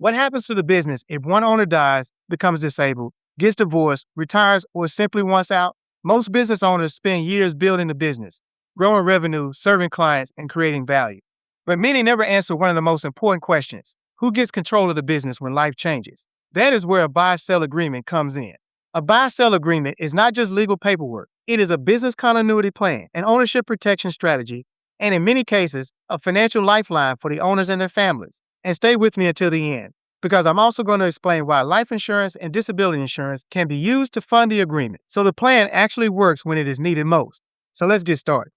What happens to the business if one owner dies, becomes disabled, gets divorced, retires, or simply wants out? Most business owners spend years building the business, growing revenue, serving clients, and creating value. But many never answer one of the most important questions: who gets control of the business when life changes? That is where a buy-sell agreement comes in. A buy-sell agreement is not just legal paperwork, it is a business continuity plan, an ownership protection strategy, and in many cases, a financial lifeline for the owners and their families. And stay with me until the end, because I'm also going to explain why life insurance and disability insurance can be used to fund the agreement, so the plan actually works when it is needed most. So let's get started.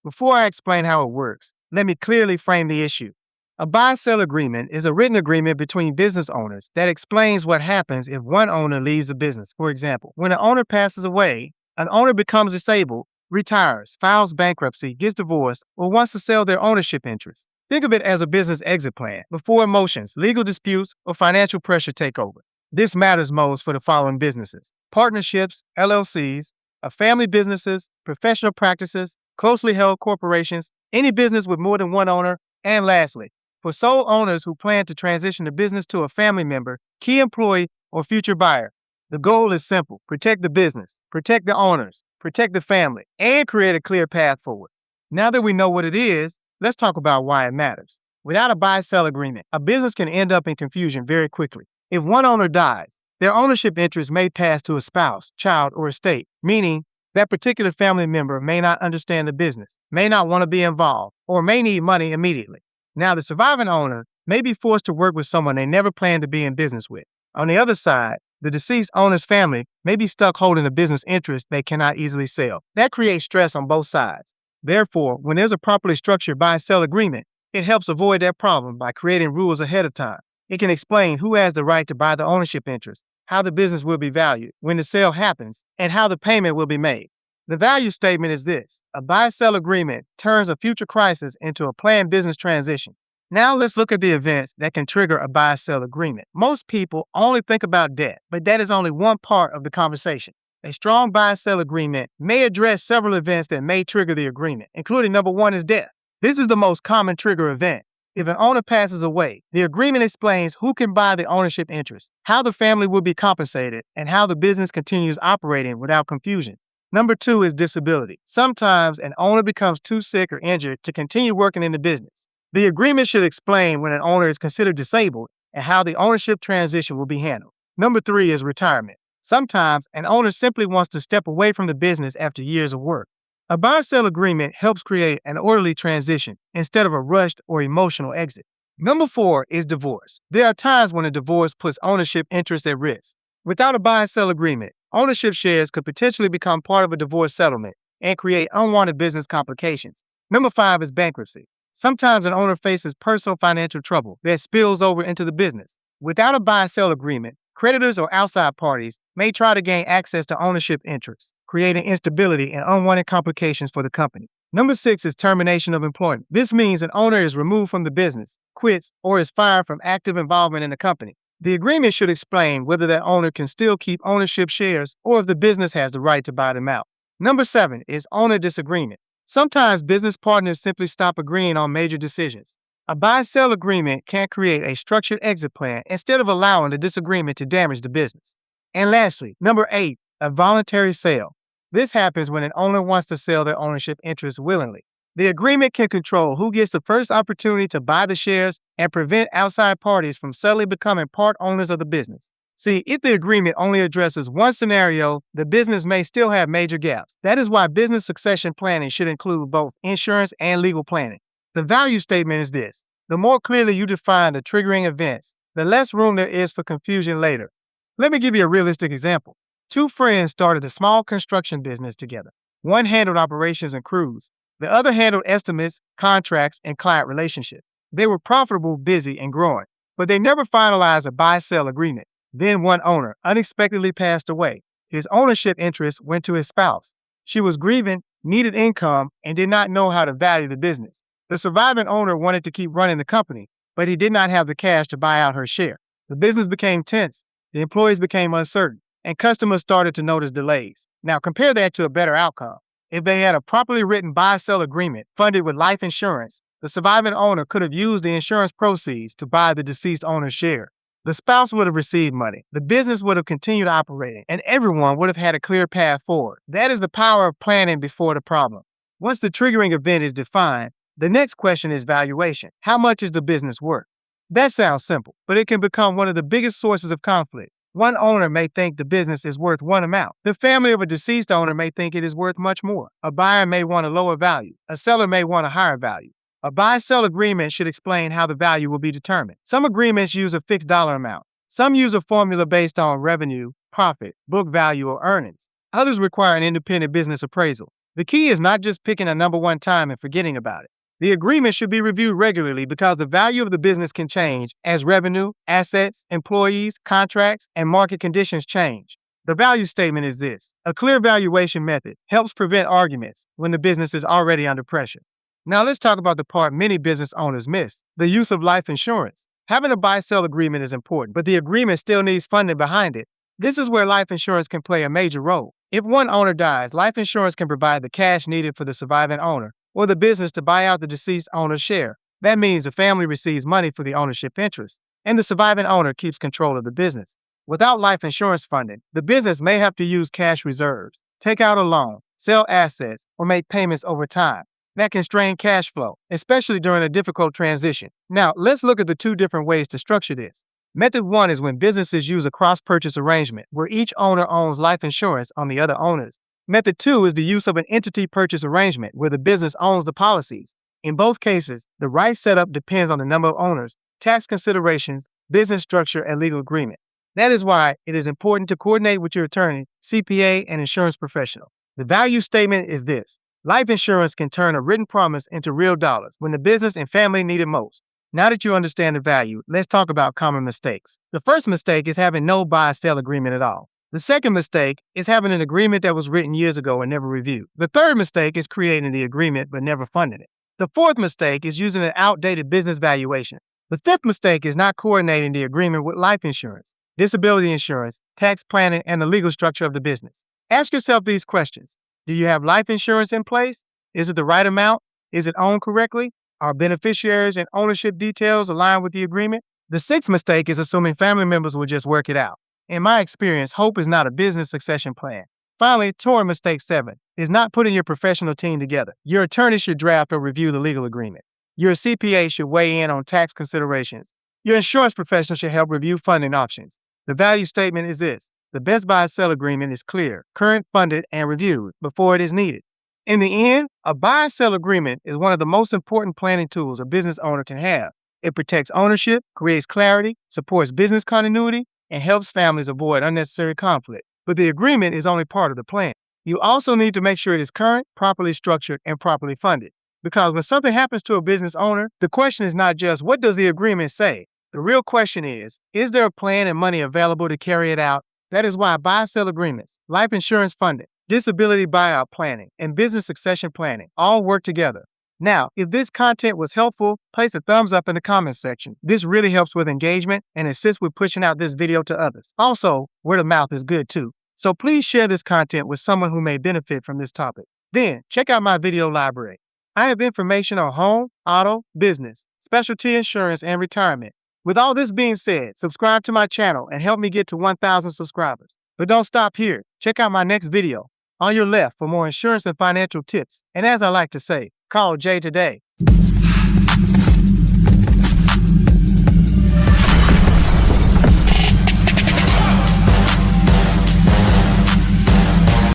Before I explain how it works, let me clearly frame the issue. A buy-sell agreement is a written agreement between business owners that explains what happens if one owner leaves the business. For example, when an owner passes away, an owner becomes disabled, retires, files bankruptcy, gets divorced, or wants to sell their ownership interest. Think of it as a business exit plan before emotions, legal disputes, or financial pressure take over. This matters most for the following businesses: partnerships, LLCs, family businesses, professional practices, closely held corporations, any business with more than one owner, and lastly, for sole owners who plan to transition the business to a family member, key employee, or future buyer. The goal is simple: protect the business, protect the owners, protect the family, and create a clear path forward. Now that we know what it is, let's talk about why it matters. Without a buy-sell agreement, a business can end up in confusion very quickly. If one owner dies, their ownership interest may pass to a spouse, child, or estate, meaning that particular family member may not understand the business, may not want to be involved, or may need money immediately. Now, the surviving owner may be forced to work with someone they never planned to be in business with. On the other side, the deceased owner's family may be stuck holding a business interest they cannot easily sell. That creates stress on both sides. Therefore, when there's a properly structured buy-sell agreement, it helps avoid that problem by creating rules ahead of time. It can explain who has the right to buy the ownership interest, how the business will be valued when the sale happens, and how the payment will be made. The value statement is this: a buy-sell agreement turns a future crisis into a planned business transition. Now let's look at the events that can trigger a buy-sell agreement. Most people only think about debt, but that is only one part of the conversation. A strong buy-sell agreement may address several events that may trigger the agreement, including number one is death. This is the most common trigger event. If an owner passes away, the agreement explains who can buy the ownership interest, how the family will be compensated, and how the business continues operating without confusion. Number two is disability. Sometimes an owner becomes too sick or injured to continue working in the business. The agreement should explain when an owner is considered disabled and how the ownership transition will be handled. Number three is retirement. Sometimes an owner simply wants to step away from the business after years of work. A buy-sell agreement helps create an orderly transition instead of a rushed or emotional exit. Number four is divorce. There are times when a divorce puts ownership interests at risk. Without a buy-sell agreement, ownership shares could potentially become part of a divorce settlement and create unwanted business complications. Number five is bankruptcy. Sometimes an owner faces personal financial trouble that spills over into the business. Without a buy-sell agreement, creditors or outside parties may try to gain access to ownership interests, creating instability and unwanted complications for the company. Number six is termination of employment. This means an owner is removed from the business, quits, or is fired from active involvement in the company. The agreement should explain whether that owner can still keep ownership shares or if the business has the right to buy them out. Number seven is owner disagreement. Sometimes business partners simply stop agreeing on major decisions. A buy-sell agreement can create a structured exit plan instead of allowing the disagreement to damage the business. And lastly, number eight, a voluntary sale. This happens when an owner wants to sell their ownership interest willingly. The agreement can control who gets the first opportunity to buy the shares and prevent outside parties from suddenly becoming part owners of the business. See, if the agreement only addresses one scenario, the business may still have major gaps. That is why business succession planning should include both insurance and legal planning. The value statement is this: the more clearly you define the triggering events, the less room there is for confusion later. Let me give you a realistic example. Two friends started a small construction business together. One handled operations and crews. The other handled estimates, contracts, and client relationships. They were profitable, busy, and growing, but they never finalized a buy-sell agreement. Then one owner unexpectedly passed away. His ownership interest went to his spouse. She was grieving, needed income, and did not know how to value the business. The surviving owner wanted to keep running the company, but he did not have the cash to buy out her share. The business became tense, the employees became uncertain, and customers started to notice delays. Now compare that to a better outcome. If they had a properly written buy-sell agreement funded with life insurance, the surviving owner could have used the insurance proceeds to buy the deceased owner's share. The spouse would have received money, the business would have continued operating, and everyone would have had a clear path forward. That is the power of planning before the problem. Once the triggering event is defined, the next question is valuation. How much is the business worth? That sounds simple, but it can become one of the biggest sources of conflict. One owner may think the business is worth one amount. The family of a deceased owner may think it is worth much more. A buyer may want a lower value. A seller may want a higher value. A buy-sell agreement should explain how the value will be determined. Some agreements use a fixed dollar amount. Some use a formula based on revenue, profit, book value, or earnings. Others require an independent business appraisal. The key is not just picking a number one time and forgetting about it. The agreement should be reviewed regularly because the value of the business can change as revenue, assets, employees, contracts, and market conditions change. The value statement is this. A clear valuation method helps prevent arguments when the business is already under pressure. Now let's talk about the part many business owners miss, the use of life insurance. Having a buy-sell agreement is important, but the agreement still needs funding behind it. This is where life insurance can play a major role. If one owner dies, life insurance can provide the cash needed for the surviving owner or the business to buy out the deceased owner's share. That means the family receives money for the ownership interest, and the surviving owner keeps control of the business. Without life insurance funding, the business may have to use cash reserves, take out a loan, sell assets, or make payments over time. That can strain cash flow, especially during a difficult transition. Now, let's look at the two different ways to structure this. Method one is when businesses use a cross-purchase arrangement where each owner owns life insurance on the other owners. Method two is the use of an entity purchase arrangement where the business owns the policies. In both cases, the right setup depends on the number of owners, tax considerations, business structure, and legal agreement. That is why it is important to coordinate with your attorney, CPA, and insurance professional. The value statement is this. Life insurance can turn a written promise into real dollars when the business and family need it most. Now that you understand the value, let's talk about common mistakes. The first mistake is having no buy-sell agreement at all. The second mistake is having an agreement that was written years ago and never reviewed. The third mistake is creating the agreement but never funding it. The fourth mistake is using an outdated business valuation. The fifth mistake is not coordinating the agreement with life insurance, disability insurance, tax planning, and the legal structure of the business. Ask yourself these questions. Do you have life insurance in place? Is it the right amount? Is it owned correctly? Are beneficiaries and ownership details aligned with the agreement? The sixth mistake is assuming family members will just work it out. In my experience, hope is not a business succession plan. Finally, toward mistake 7 is not putting your professional team together. Your attorney should draft or review the legal agreement. Your CPA should weigh in on tax considerations. Your insurance professional should help review funding options. The value statement is this. The best buy-sell agreement is clear, current, funded, and reviewed before it is needed. In the end, a buy-sell agreement is one of the most important planning tools a business owner can have. It protects ownership, creates clarity, supports business continuity, and helps families avoid unnecessary conflict. But the agreement is only part of the plan. You also need to make sure it is current, properly structured, and properly funded. Because when something happens to a business owner, the question is not just what does the agreement say? The real question is there a plan and money available to carry it out? That is why buy-sell agreements, life insurance funding, disability buyout planning, and business succession planning all work together. Now, if this content was helpful, place a thumbs up in the comments section. This really helps with engagement and assists with pushing out this video to others. Also, word of mouth is good too. So please share this content with someone who may benefit from this topic. Then, check out my video library. I have information on home, auto, business, specialty insurance, and retirement. With all this being said, subscribe to my channel and help me get to 1,000 subscribers. But don't stop here. Check out my next video on your left for more insurance and financial tips. And as I like to say, call Jay today.